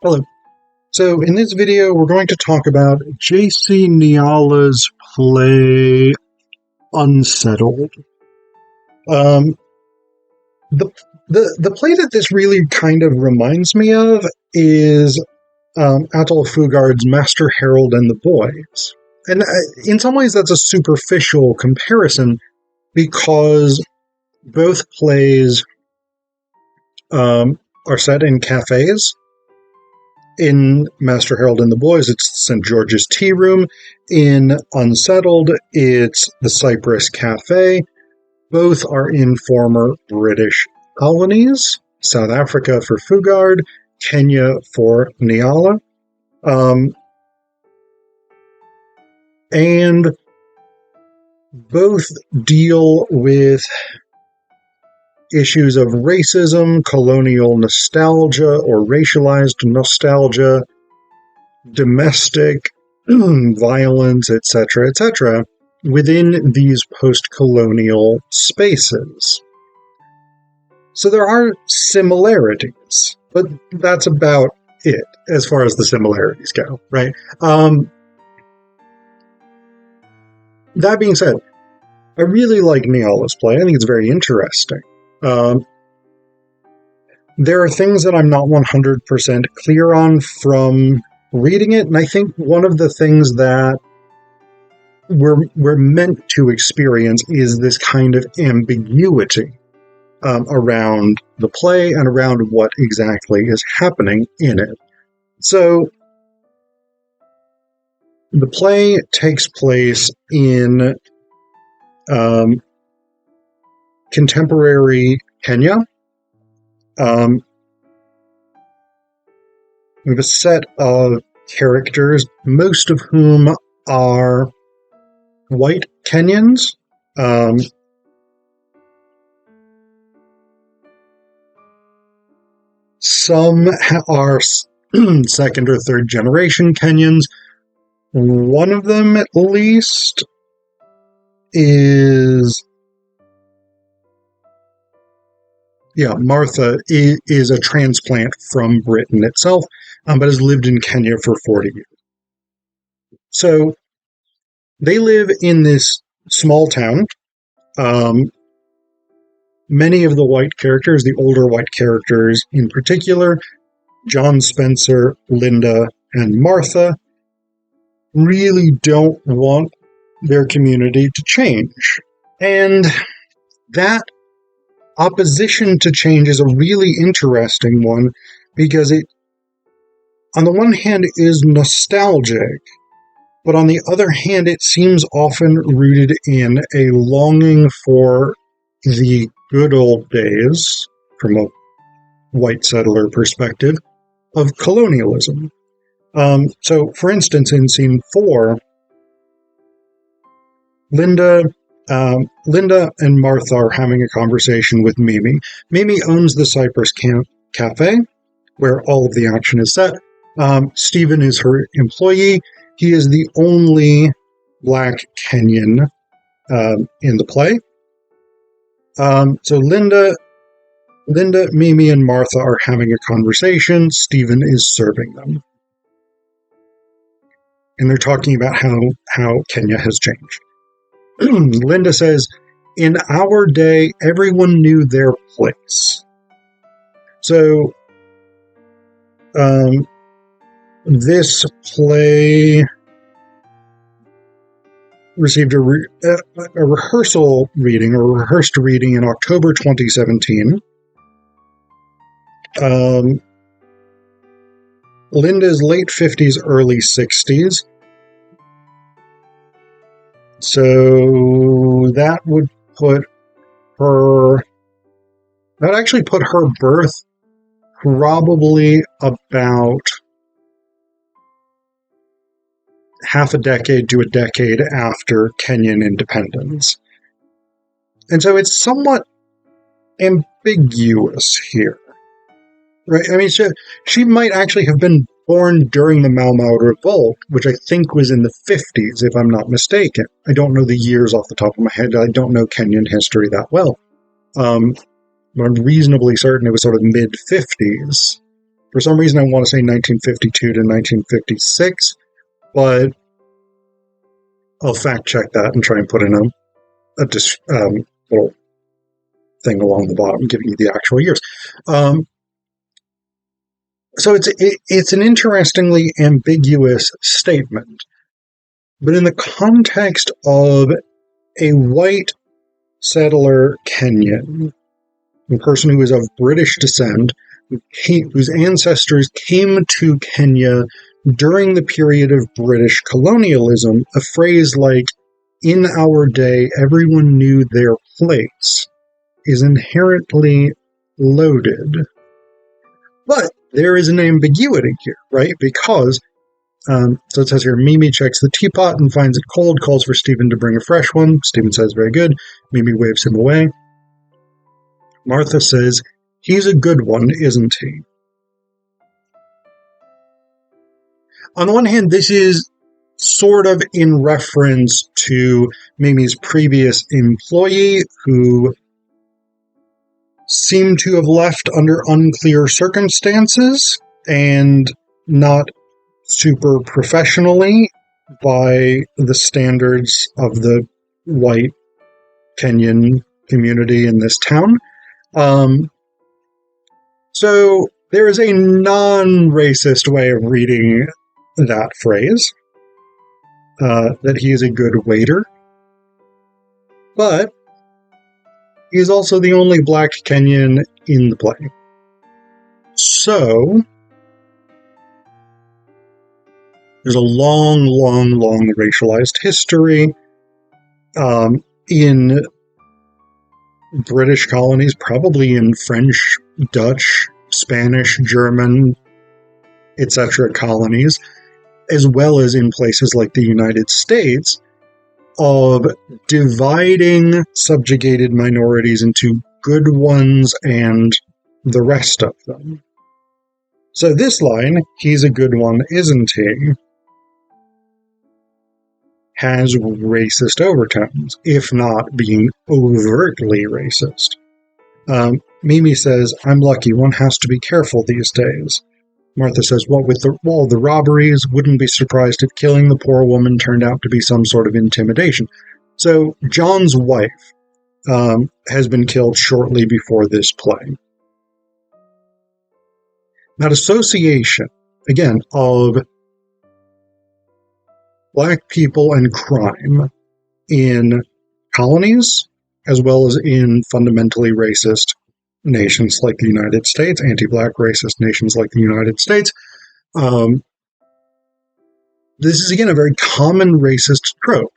Hello. So in this video, we're going to talk about JC Niala's play Unsettled. Um, the, the play that this really kind of reminds me of is Atul Fugard's Master Herald and the Boys. And in some ways, that's a superficial comparison because both plays are set in cafes. In Master Herald and the Boys, it's St. George's Tea Room. In Unsettled, it's the Cypress Cafe. Both are in former British colonies. South Africa for Fugard, Kenya for Niala. And both deal with issues of racism, colonial nostalgia or racialized nostalgia, domestic violence, etc., within these post-colonial spaces. So there are similarities, but that's about it as far as the similarities go, right? That being said, I really like Niala's play. I think it's very interesting. There are things that I'm not 100% clear on from reading it, and I think one of the things that we're meant to experience is this kind of ambiguity around the play and around what exactly is happening in it. So the play takes place in contemporary Kenya. We have a set of characters, most of whom are white Kenyans. Some are second or third generation Kenyans. One of them, at least, is... Martha is a transplant from Britain itself, but has lived in Kenya for 40 years. So they live in this small town. Many of the white characters, the older white characters in particular, John Spencer, Linda, and Martha, really don't want their community to change. And that opposition to change is a really interesting one because it, on the one hand, is nostalgic, but on the other hand, it seems often rooted in a longing for the good old days, from a white settler perspective, of colonialism. So, for instance, in scene 4, Linda and Martha are having a conversation with Mimi. Mimi owns the Cypress Cafe, where all of the action is set. Stephen is her employee. He is the only black Kenyan in the play. So Linda, Mimi, and Martha are having a conversation. Stephen is serving them. And they're talking about how Kenya has changed. Linda says, in our day, everyone knew their place. So, this play received a rehearsal reading, or rehearsed reading in October 2017. Linda's late 50s, early 60s. So that would actually put her birth probably about half a decade to a decade after Kenyan independence. And so it's somewhat ambiguous here. Right? I mean, she might actually have been born during the Mau Mau Revolt, which I think was in the 50s, if I'm not mistaken. I don't know the years off the top of my head. I don't know Kenyan history that well. But I'm reasonably certain it was sort of mid-50s For some reason, I want to say 1952 to 1956, but I'll fact check that and try and put in a little thing along the bottom giving you the actual years. So it's an interestingly ambiguous statement, but in the context of a white settler Kenyan, a person who is of British descent, whose ancestors came to Kenya during the period of British colonialism, a phrase like, "in our day, everyone knew their place," is inherently loaded. But there is an ambiguity here, right? Because, so it says here, Mimi checks the teapot and finds it cold, calls for Stephen to bring a fresh one. Stephen says, very good. Mimi waves him away. Martha says, he's a good one, isn't he? On the one hand, this is sort of in reference to Mimi's previous employee, who seemed to have left under unclear circumstances and not super professionally by the standards of the white Kenyan community in this town. So there is a non-racist way of reading that phrase, that he is a good waiter. But he is also the only black Kenyan in the play. So there's a long, long, long racialized history in British colonies, probably in French, Dutch, Spanish, German, etc. colonies, as well as in places like the United States, of dividing subjugated minorities into good ones and the rest of them. So this line, he's a good one, isn't he, has racist overtones, if not being overtly racist. Mimi says, I'm lucky, one has to be careful these days. Martha says, what with all the robberies, wouldn't be surprised if killing the poor woman turned out to be some sort of intimidation. So John's wife has been killed shortly before this play. That association, again, of black people and crime in colonies, as well as in fundamentally racist nations like the United States, anti-black racist nations like the United States. This is, again, a very common racist trope.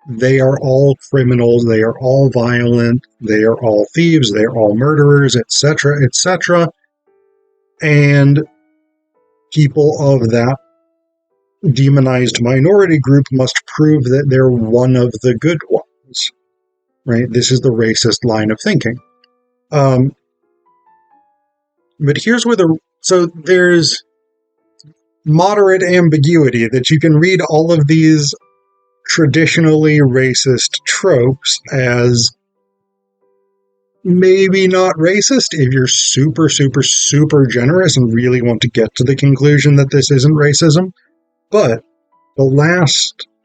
They are all criminals, they are all violent, they are all thieves, they are all murderers, etc., etc. And people of that demonized minority group must prove that they're one of the good ones. Right? This is the racist line of thinking. But here's where so there's moderate ambiguity that you can read all of these traditionally racist tropes as maybe not racist if you're super, super, super generous and really want to get to the conclusion that this isn't racism. But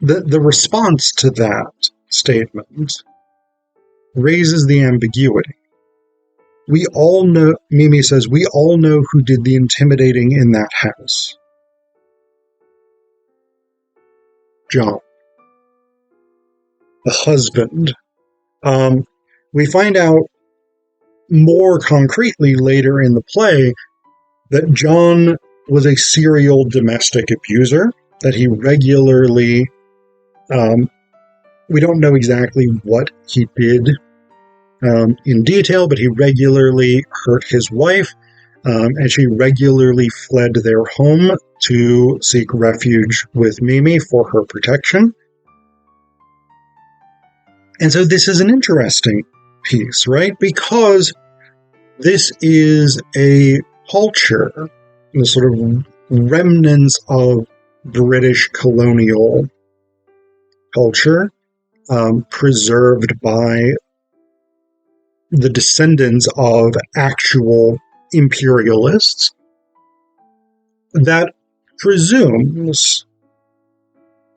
the response to that statement raises the ambiguity. We all know, Mimi says, we all know who did the intimidating in that house. John. The husband. We find out more concretely later in the play that John was a serial domestic abuser, that he regularly, we don't know exactly what he did in detail, but he regularly hurt his wife, and she regularly fled their home to seek refuge with Mimi for her protection. And so this is an interesting piece, right? Because this is a culture, the sort of remnants of British colonial culture, preserved by the descendants of actual imperialists, that presumes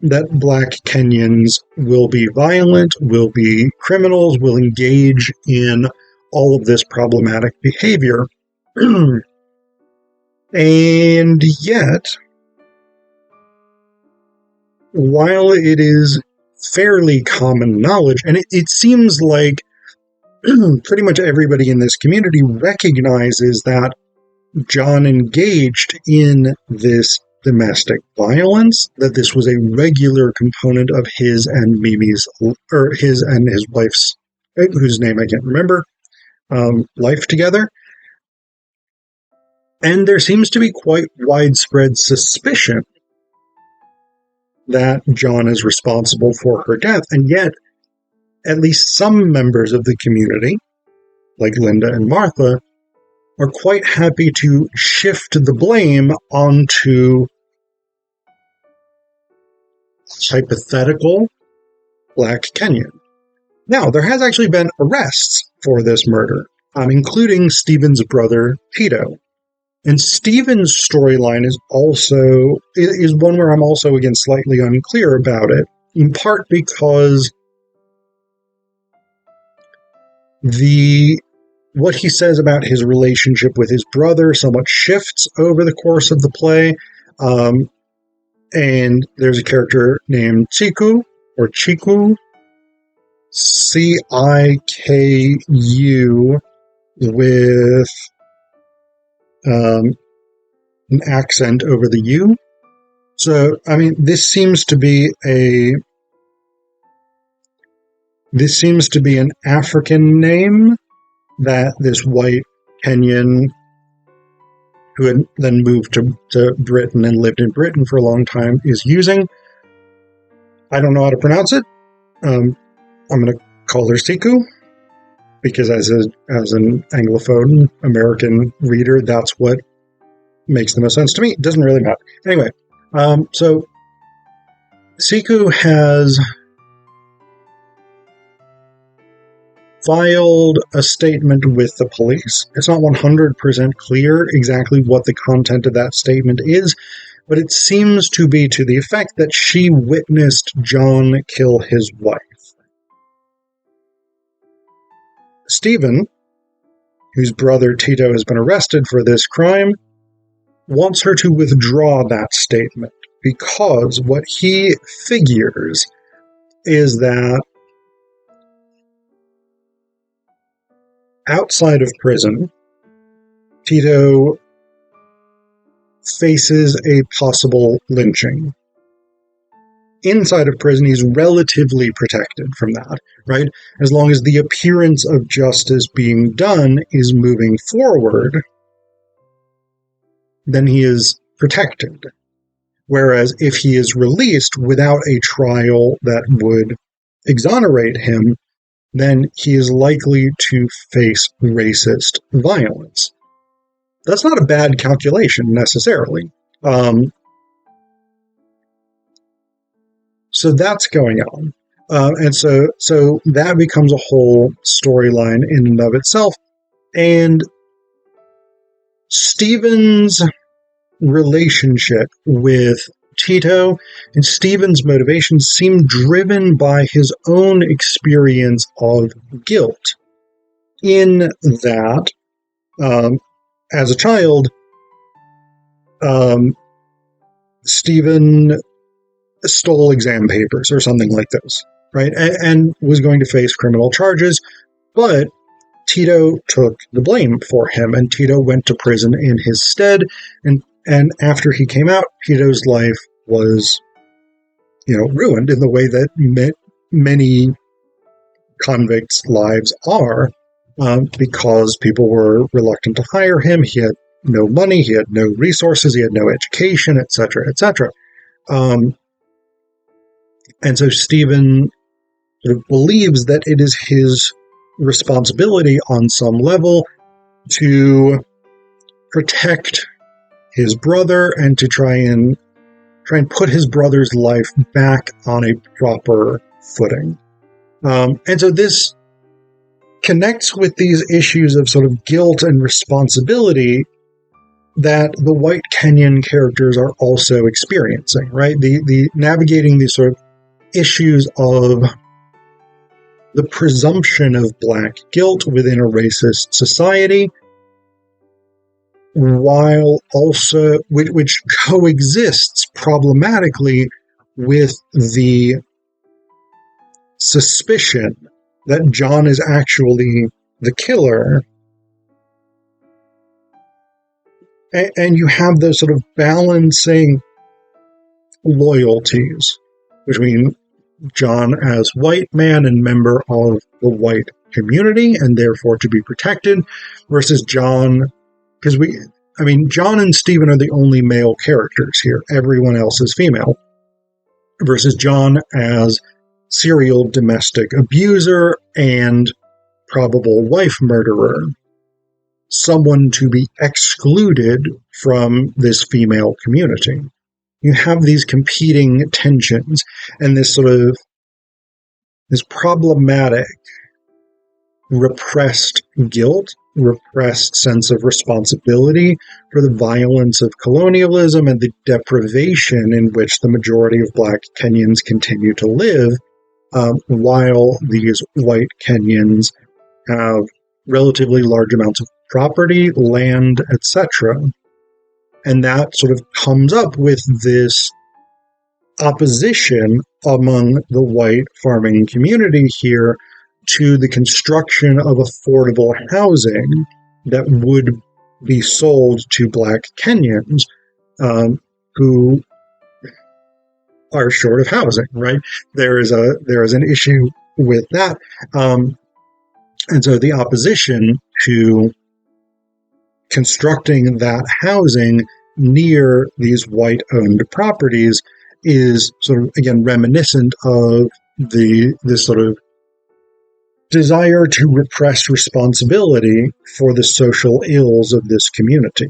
that black Kenyans will be violent, will be criminals, will engage in all of this problematic behavior. And yet, while it is fairly common knowledge, and it seems like pretty much everybody in this community recognizes that John engaged in this domestic violence, that this was a regular component of his and Mimi's, or his and his wife's, whose name I can't remember, life together. And there seems to be quite widespread suspicion that John is responsible for her death, and yet at least some members of the community, like Linda and Martha, are quite happy to shift the blame onto hypothetical black Kenyan. Now, there has actually been arrests for this murder, including Stephen's brother, Tito. And Stephen's storyline is one where I'm also, again, slightly unclear about it, in part because what he says about his relationship with his brother somewhat shifts over the course of the play. And there's a character named Chiku, Ciku, with an accent over the U. So, I mean, this seems to be an African name that this white Kenyan, who had then moved to Britain and lived in Britain for a long time, is using. I don't know how to pronounce it. I'm going to call her Siku, because as an Anglophone American reader, that's what makes the most sense to me. It doesn't really matter. Anyway, so Siku has filed a statement with the police. It's not 100% clear exactly what the content of that statement is, but it seems to be to the effect that she witnessed John kill his wife. Stephen, whose brother Tito has been arrested for this crime, wants her to withdraw that statement because what he figures is that outside of prison, Tito faces a possible lynching. Inside of prison, he's relatively protected from that, right? As long as the appearance of justice being done is moving forward, then he is protected. Whereas if he is released without a trial that would exonerate him, then he is likely to face racist violence. That's not a bad calculation, necessarily. So that's going on. And so that becomes a whole storyline in and of itself. And Stephen's relationship with Tito and Stephen's motivations seem driven by his own experience of guilt, in that, as a child, Stephen stole exam papers or something like this, right? And was going to face criminal charges, but Tito took the blame for him, and Tito went to prison in his stead, and after he came out, Tito's life was, ruined in the way that many convicts' lives are, because people were reluctant to hire him. He had no money, he had no resources, he had no education, etc., etc. And so Stephen sort of believes that it is his responsibility on some level to protect his brother and to try and put his brother's life back on a proper footing. And so this connects with these issues of sort of guilt and responsibility that the white Kenyan characters are also experiencing, right? The navigating these sort of issues of the presumption of black guilt within a racist society, while also which coexists problematically with the suspicion that John is actually the killer. And you have those sort of balancing loyalties between John as white man and member of the white community and therefore to be protected, versus John, because John and Stephen are the only male characters here. Everyone else is female. Versus John as serial domestic abuser and probable wife murderer. Someone to be excluded from this female community. You have these competing tensions and this problematic repressed guilt, repressed sense of responsibility for the violence of colonialism and the deprivation in which the majority of black Kenyans continue to live, while these white Kenyans have relatively large amounts of property, land, etc. And that sort of comes up with this opposition among the white farming community here to the construction of affordable housing that would be sold to black Kenyans who are short of housing, right? There is an issue with that. And so the opposition to constructing that housing near these white-owned properties is sort of, again, reminiscent of this sort of desire to repress responsibility for the social ills of this community.